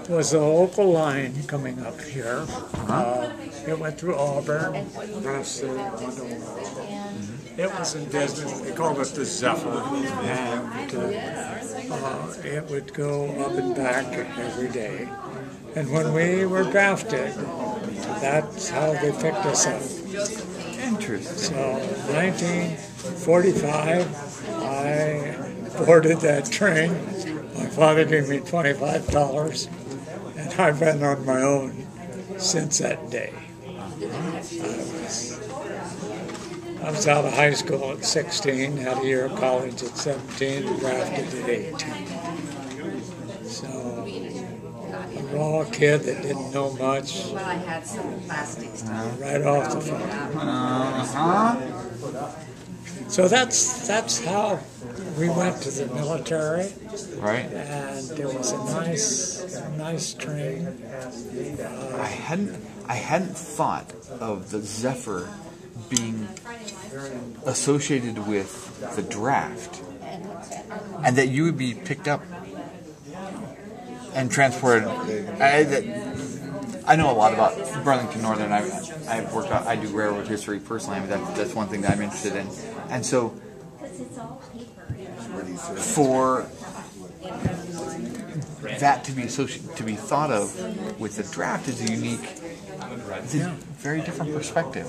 was a local line coming up here. It went through Auburn. It was in business. They called it the Zephyr, and it would go up and back every day. And when we were drafted, that's how they picked us up. Interesting. So, 1945, I boarded that train. My father gave me $25, and I've been on my own since that day. I was out of high school at 16, had a year of college at 17, and drafted at 18. So, a raw kid that didn't know much. Well, I had some plastics. Right off the front. So that's how we went to the military. Right. And it was a nice train. I hadn't thought of the Zephyr being associated with the draft, and that you would be picked up and transported. I know a lot about Burlington Northern. I've worked out. I do railroad history personally. I mean, that's one thing that I'm interested in, and so for that to be thought of with the draft is a unique, it's a very different perspective.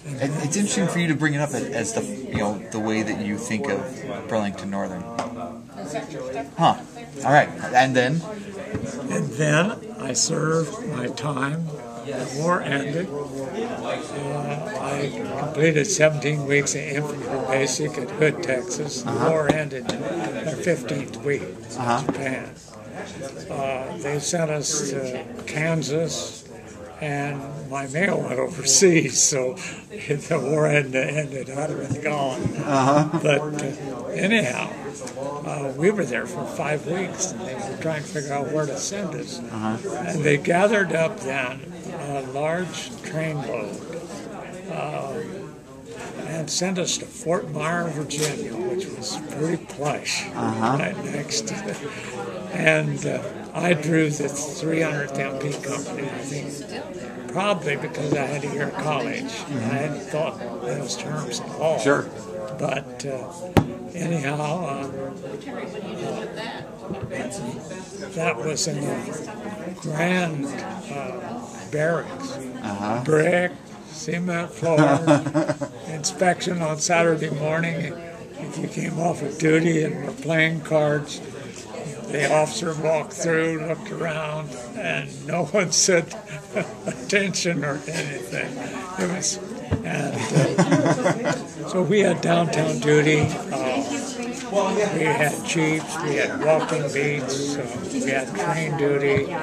And it's interesting for you to bring it up as the way that you think of Burlington Northern. Huh. All right. And then I served my time. The war ended. I completed 17 weeks of infantry basic at Hood, Texas. The war ended our 15th week in Japan. They sent us to Kansas, and my mail went overseas, so if the war hadn't ended, I'd have been gone. But anyhow, we were there for 5 weeks, and they were trying to figure out where to send us. And they gathered up then a large train load and sent us to Fort Myer, Virginia, which was pretty plush, right next to it. And I drew the 300th MP company, I think, probably because I had a year of college. I hadn't thought those terms at all. Sure. But anyhow, that was in the grand barracks. Brick, cement floor, inspection on Saturday morning. If you came off of duty and were playing cards, the officer walked through, looked around, and no one said attention or anything. It was, and so we had downtown duty. We had chiefs, we had walking beats, we had train duty,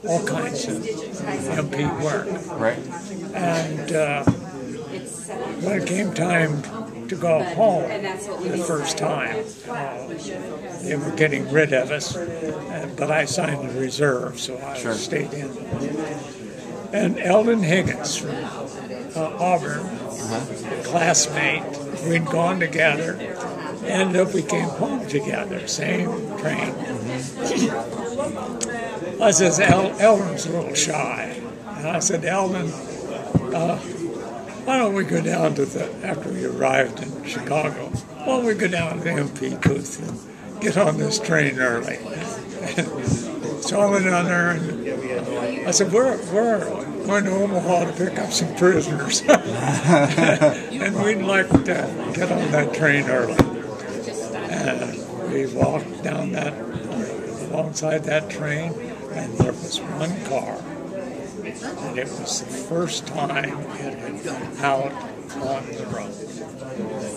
all kinds of MP work. Right. And when it came time to go home the first time, they were getting rid of us, but I signed the reserve, so I stayed in. And Eldon Higgins from Auburn, classmate, we'd gone together, ended up we came home together, same train. I said, Eldon's a little shy. And I said, Eldon, why don't we go down to after we arrived in Chicago, why don't we go down to the MP booth and get on this train early? So I went down there and I said, we're going to Omaha to pick up some prisoners. And we'd like to get on that train early. And we walked down alongside that train, and there was one car. And it was the first time it had gone out on the road.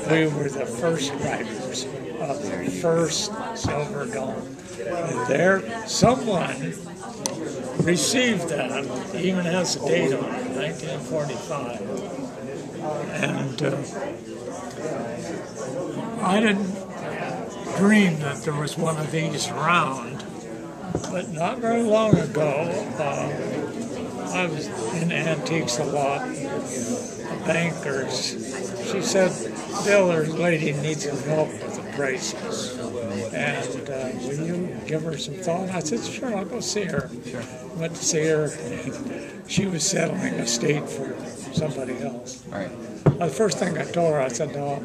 We were the first riders of the first Silver Dome. And there, someone received that, even has a date on it, 1945. And I didn't dream that there was one of these around, but not very long ago, I was in antiques a lot, bankers. She said, Bill, there's a lady needs some help with a braces. And will you give her some thought? And I said, sure, I'll go see her. Sure. Went to see her. She was settling a state for somebody else. Right. The first thing I told her, I said, no,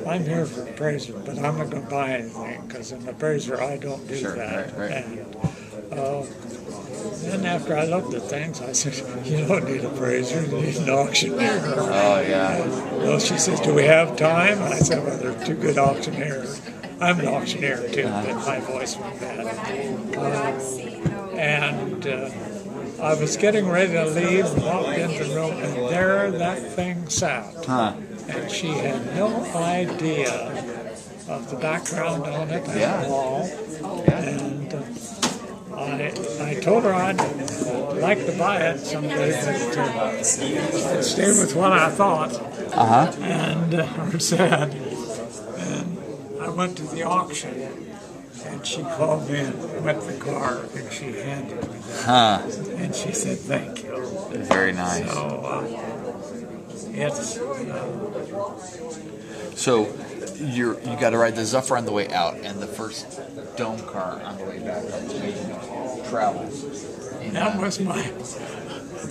I'm here for appraiser, but I'm not going to buy anything, because in appraiser I don't do Sure, that. right. And then after I looked at things, I said, you don't need an appraiser, you need an auctioneer. Oh, yeah. Well, she says, do we have time? And I said, well, they're two good auctioneers. I'm an auctioneer too, but my voice went bad. I was getting ready to leave, walked into the room, and there that thing sat. Huh. And she had no idea of the background on it at all. And I told her I'd like to buy it someday, but I'd stay with what I thought and or said. And I went to the auction. And she called me and went to the car, and she handed me that. And she said, thank you. Very nice. So, So you got to ride the Zephyr on the way out, and the first Dome car on the way back up to make travel.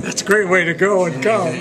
that's a great way to go and come.